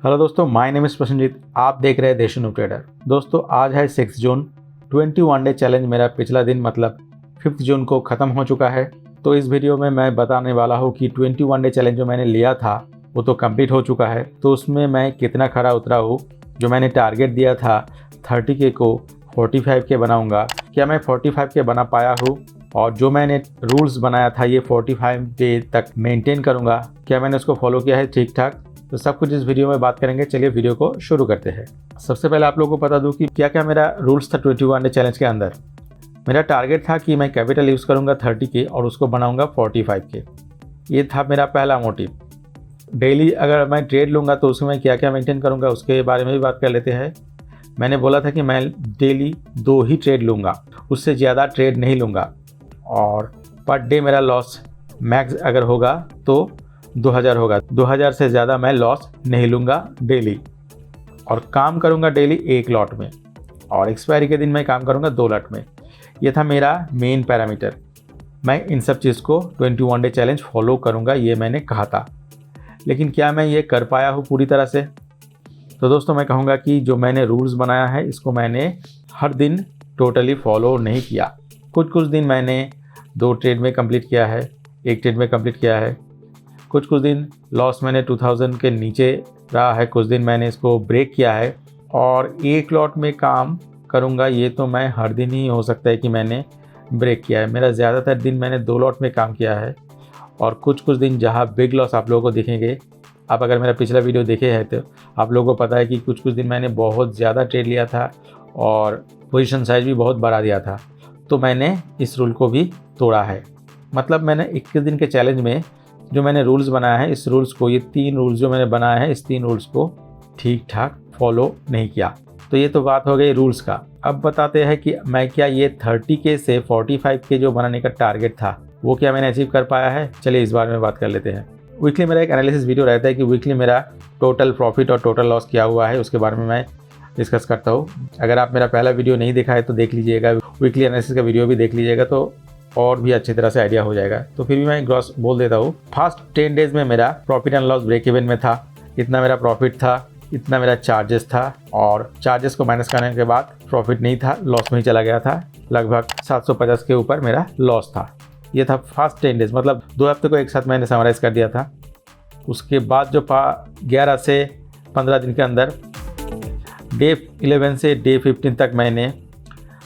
Hello दोस्तों, my name is Prasannajit. आप देख रहे हैं देशनू ट्रेडर। दोस्तों आज है 6 जून। 21 डे चैलेंज मेरा पिछला दिन मतलब 5 जून को ख़त्म हो चुका है। तो इस वीडियो में मैं बताने वाला हूँ कि 21 डे चैलेंज जो मैंने लिया था वो तो कंप्लीट हो चुका है। तो उसमें मैं कितना खरा उतरा हूँ। जो मैंने टारगेट दिया था 30K को 45K बनाऊँगा, क्या मैं 45K बना पाया हूँ। और जो मैंने रूल्स बनाया था ये 45 डे तक मेंटेन करूँगा, क्या मैंने उसको फॉलो किया है ठीक ठाक। तो सब कुछ इस वीडियो में बात करेंगे। चलिए वीडियो को शुरू करते हैं। सबसे पहले आप लोगों को बता दूं कि क्या क्या मेरा रूल्स था 21 डे चैलेंज के अंदर। मेरा टारगेट था कि मैं कैपिटल यूज़ करूंगा 30K और उसको बनाऊंगा 45K। ये था मेरा पहला मोटिव। डेली अगर मैं ट्रेड लूँगा तो उसमें क्या क्या मेंटेन करूँगा उसके बारे में भी बात कर लेते हैं। मैंने बोला था कि मैं डेली 2 ही ट्रेड लूँगा, उससे ज़्यादा ट्रेड नहीं लूँगा। और पर डे मेरा लॉस मैक्स अगर होगा तो 2000 होगा। 2000 से ज़्यादा मैं लॉस नहीं लूँगा डेली। और काम करूँगा डेली 1 लॉट में और एक्सपायरी के दिन मैं काम करूँगा 2 लॉट में। ये था मेरा मेन पैरामीटर। मैं इन सब चीज़ को 21 डे चैलेंज फॉलो करूँगा, ये मैंने कहा था। लेकिन क्या मैं ये कर पाया हूँ पूरी तरह से? तो दोस्तों मैं कहूँगा कि जो मैंने रूल्स बनाया है इसको मैंने हर दिन टोटली फॉलो नहीं किया। कुछ दिन मैंने 2 ट्रेड में कंप्लीट किया है, 1 ट्रेड में कंप्लीट किया है। कुछ दिन लॉस मैंने 2000 के नीचे रहा है, कुछ दिन मैंने इसको ब्रेक किया है। और 1 लॉट में काम करूंगा, ये तो मैं हर दिन ही हो सकता है कि मैंने ब्रेक किया है। मेरा ज़्यादातर दिन मैंने 2 लॉट में काम किया है। और कुछ दिन जहां बिग लॉस आप लोगों को दिखेंगे, आप अगर मेरा पिछला वीडियो देखे हैं तो आप लोगों को पता है कि कुछ दिन मैंने बहुत ज़्यादा ट्रेड लिया था और पोजीशन साइज भी बहुत बढ़ा दिया था। तो मैंने इस रूल को भी तोड़ा है। मतलब मैंने 21 दिन के चैलेंज में जो मैंने रूल्स बनाया है, इस रूल्स को, ये 3 रूल्स जो मैंने बनाए हैं, इस 3 रूल्स को ठीक ठाक फॉलो नहीं किया। तो ये तो बात हो गई रूल्स का। अब बताते हैं कि मैं क्या ये 30K से 45K जो बनाने का टारगेट था वो क्या मैंने अचीव कर पाया है। चलिए इस बारे में बात कर लेते हैं। वीकली मेरा एक एनालिसिस वीडियो रहता है कि वीकली मेरा टोटल प्रॉफिट और टोटल लॉस क्या हुआ है, उसके बारे में मैं डिस्कस करता हूँ। अगर आप मेरा पहला वीडियो नहीं देखा है तो देख लीजिएगा, वीकली एनालिसिस का वीडियो भी देख लीजिएगा तो और भी अच्छी तरह से आइडिया हो जाएगा। तो फिर भी मैं ग्रॉस बोल देता हूँ। फर्स्ट 10 डेज में मेरा profit and loss break even में था। इतना मेरा प्रॉफिट था, इतना मेरा चार्जेस था और चार्जेस को माइनस करने के बाद प्रॉफिट नहीं था, लॉस में ही चला गया था। लगभग 750 के ऊपर मेरा लॉस था। ये था फर्स्ट 10 डेज, मतलब 2 हफ्ते को एक साथ मैंने समराइज कर दिया था। उसके बाद जो 11 से 15 दिन के अंदर डे 11 से डे 15 तक मैंने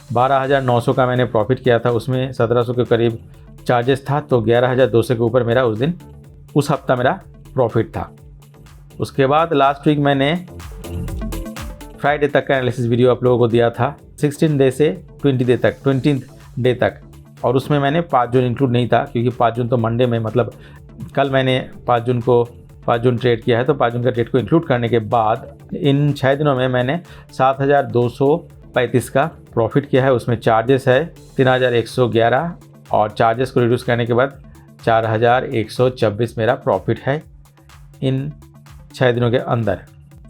12,900 का मैंने प्रॉफिट किया था। उसमें 1700 के करीब चार्जेस था, तो 11,200 के ऊपर मेरा उस हफ्ता मेरा प्रॉफिट था। उसके बाद लास्ट वीक मैंने फ्राइडे तक का एनालिसिस वीडियो आप लोगों को दिया था, 16 डे से 20 डे तक। और उसमें मैंने 5 जून इंक्लूड नहीं था, क्योंकि 5 जून तो मंडे में, मतलब कल मैंने 5 जून ट्रेड किया है। तो 5 जून का ट्रेड को इंक्लूड करने के बाद इन 6 दिनों में मैंने 7,235 का प्रॉफिट किया है। उसमें चार्जेस है 3,111 और चार्जेस को रिड्यूस करने के बाद 4,126 मेरा प्रॉफिट है इन 6 दिनों के अंदर।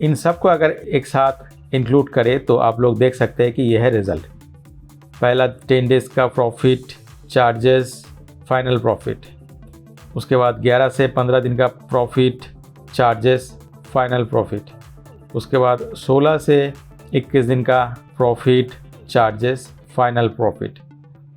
इन सब को अगर एक साथ इंक्लूड करें तो आप लोग देख सकते हैं कि यह है रिज़ल्ट। पहला 10 डेज़ का प्रॉफिट, चार्जेस, फाइनल प्रॉफिट। उसके बाद 11 से 15 दिन का प्रॉफिट, चार्जेस, फाइनल प्रॉफिट। उसके बाद 16 से 21 दिन का प्रॉफिट, चार्जेस, फाइनल प्रॉफिट।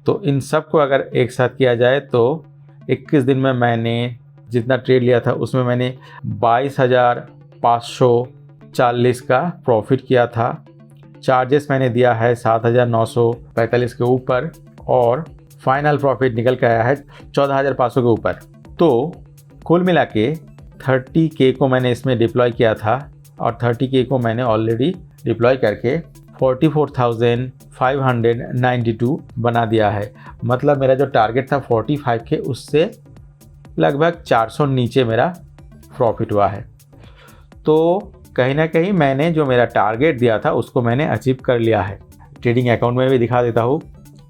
तो इन सब को अगर एक साथ किया जाए तो 21 दिन में मैंने जितना ट्रेड लिया था उसमें मैंने 22,540 का प्रॉफिट किया था। चार्जेस मैंने दिया है 7,945 के ऊपर और फाइनल प्रॉफिट निकल के आया है 14,500 के ऊपर। तो कुल मिला के 30K को मैंने इसमें डिप्लॉय किया था और 30K को मैंने ऑलरेडी डिप्लॉय करके 44,592 बना दिया है। मतलब मेरा जो टारगेट था 45K, उससे लगभग 400 नीचे मेरा प्रॉफिट हुआ है। तो कहीं ना कहीं मैंने जो मेरा टारगेट दिया था उसको मैंने अचीव कर लिया है। ट्रेडिंग अकाउंट में भी दिखा देता हूँ।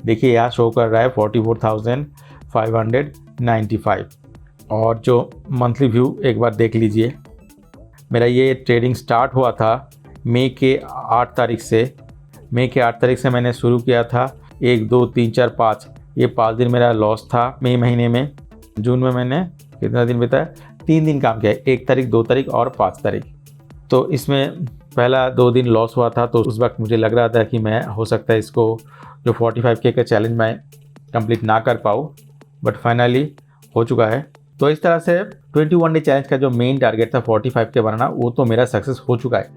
देखिए यहाँ शो कर रहा है 44,595 और जो मंथली व्यू एक बार देख लीजिए। मेरा ये ट्रेडिंग स्टार्ट हुआ था मई के 8 तारीख से। मई के 8 तारीख से मैंने शुरू किया था। 1, 2, 3, 4, 5 ये 5 दिन मेरा लॉस था मई महीने में। जून में मैंने कितना दिन बिताया, 3 दिन काम किया, 1 तारीख, 2 तारीख और 5 तारीख। तो इसमें पहला 2 दिन लॉस हुआ था, तो उस वक्त मुझे लग रहा था कि मैं हो सकता है इसको जो 45K का चैलेंज मैं कंप्लीट ना कर पाऊँ, बट फाइनली हो चुका है। तो इस तरह से 21 डे चैलेंज का जो मेन टारगेट था 45K बनाना, वो तो मेरा सक्सेस हो चुका है।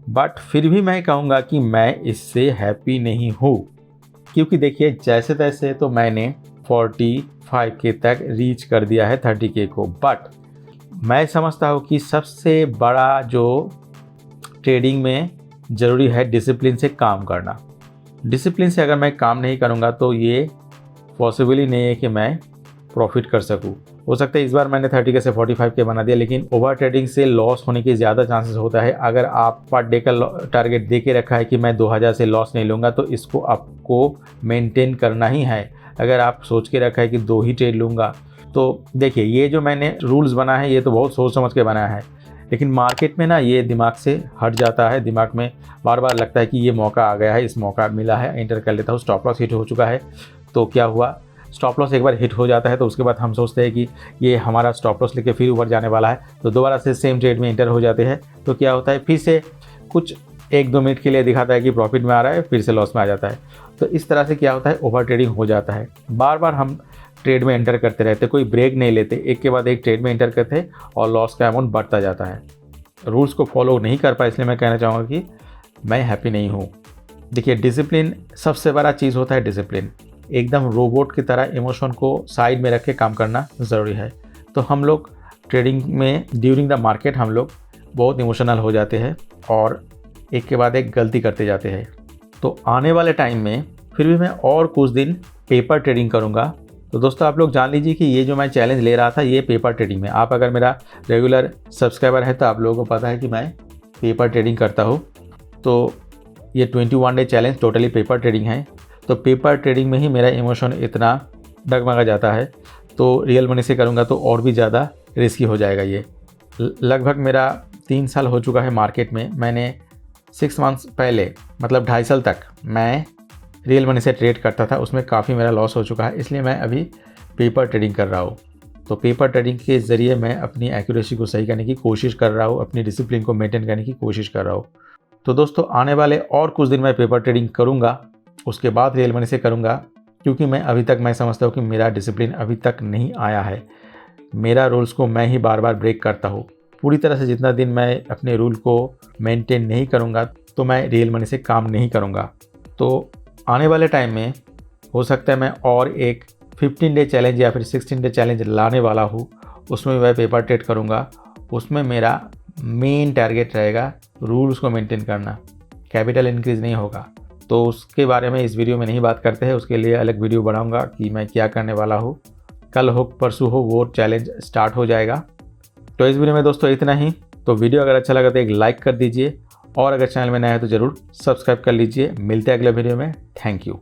बट फिर भी मैं कहूँगा कि मैं इससे हैप्पी नहीं हूँ, क्योंकि देखिए जैसे तैसे तो मैंने 45K तक रीच कर दिया है 30K को। बट मैं समझता हूँ कि सबसे बड़ा जो ट्रेडिंग में ज़रूरी है डिसिप्लिन से काम करना। डिसिप्लिन से अगर मैं काम नहीं करूँगा तो ये पॉसिबल ही नहीं है कि मैं प्रॉफिट कर सकूँ। हो सकता है इस बार मैंने 30K से 45K बना दिया, लेकिन ओवर ट्रेडिंग से लॉस होने की ज़्यादा चांसेस होता है। अगर आप पर डे का टारगेट दे के रखा है कि मैं 2000 से लॉस नहीं लूँगा, तो इसको आपको मेंटेन करना ही है। अगर आप सोच के रखा है कि 2 ही ट्रेड लूँगा, तो देखिए ये जो मैंने रूल्स बना है ये तो बहुत सोच समझ के बनाया है, लेकिन मार्केट में ना ये दिमाग से हट जाता है। दिमाग में बार बार लगता है कि ये मौका आ गया है, इस मौका मिला है, एंटर कर लेता हूँ। स्टॉप लॉस हिट हो चुका है, तो क्या हुआ, स्टॉप लॉस एक बार हिट हो जाता है तो उसके बाद हम सोचते हैं कि ये हमारा स्टॉप लॉस लेके फिर ऊपर जाने वाला है, तो दोबारा से सेम ट्रेड में एंटर हो जाते हैं। तो क्या होता है, फिर से कुछ 1-2 मिनट के लिए दिखाता है कि प्रॉफिट में आ रहा है, फिर से लॉस में आ जाता है। तो इस तरह से क्या होता है, ओवर ट्रेडिंग हो जाता है। बार बार हम ट्रेड में एंटर करते रहते, कोई ब्रेक नहीं लेते, एक के बाद एक ट्रेड में एंटर करते और लॉस का अमाउंट बढ़ता जाता है। रूल्स को फॉलो नहीं कर पाए, इसलिए मैं कहना चाहूँगा कि मैं हैप्पी नहीं हूँ। देखिए डिसिप्लिन सबसे बड़ा चीज़ होता है। डिसिप्लिन एकदम रोबोट की तरह इमोशन को साइड में रख के काम करना ज़रूरी है। तो हम लोग ट्रेडिंग में ड्यूरिंग द मार्केट हम लोग बहुत इमोशनल हो जाते हैं और एक के बाद एक गलती करते जाते हैं। तो आने वाले टाइम में फिर भी मैं और कुछ दिन पेपर ट्रेडिंग करूँगा। तो दोस्तों आप लोग जान लीजिए कि ये जो मैं चैलेंज ले रहा था ये पेपर ट्रेडिंग में। आप अगर मेरा रेगुलर सब्सक्राइबर है तो आप लोगों को पता है कि मैं पेपर ट्रेडिंग करता हूँ। तो ये 21 day challenge totally paper trading है। तो पेपर ट्रेडिंग में ही मेरा इमोशन इतना डगमगा जाता है, तो रियल मनी से करूँगा तो और भी ज़्यादा रिस्की हो जाएगा। ये लगभग मेरा 3 साल हो चुका है मार्केट में। मैंने 6 मंथ्स पहले मतलब 2.5 साल तक मैं रियल मनी से ट्रेड करता था, उसमें काफ़ी मेरा लॉस हो चुका है, इसलिए मैं अभी पेपर ट्रेडिंग कर रहा हूँ। तो पेपर ट्रेडिंग के ज़रिए मैं अपनी एक्यूरेसी को सही करने की कोशिश कर रहा हूँ, अपनी डिसिप्लिन को मेंटेन करने की कोशिश कर रहा हूँ। तो दोस्तों आने वाले और कुछ दिन मैं पेपर ट्रेडिंग करूँगा, उसके बाद रियल मनी से करूँगा, क्योंकि मैं समझता हूँ कि मेरा डिसिप्लिन अभी तक नहीं आया है। मेरा रूल्स को मैं ही बार बार ब्रेक करता हूँ। पूरी तरह से जितना दिन मैं अपने रूल को मेंटेन नहीं करूँगा तो मैं रियल मनी से काम नहीं करूँगा। तो आने वाले टाइम में हो सकता है मैं और एक 15 डे चैलेंज या फिर 16 डे चैलेंज लाने वाला हूँ, उसमें मैं पेपर ट्रेड करूँगा। उसमें मेरा मेन टारगेट रहेगा रूल्स को मेंटेन करना, कैपिटल इंक्रीज़ नहीं होगा। तो उसके बारे में इस वीडियो में नहीं बात करते हैं, उसके लिए अलग वीडियो बनाऊंगा कि मैं क्या करने वाला हूँ। कल हो परसों हो वो चैलेंज स्टार्ट हो जाएगा। तो इस वीडियो में दोस्तों इतना ही। तो वीडियो अगर अच्छा लगा तो एक लाइक कर दीजिए और अगर चैनल में नया है तो ज़रूर सब्सक्राइब कर लीजिए। मिलते हैं अगले वीडियो में। Thank you.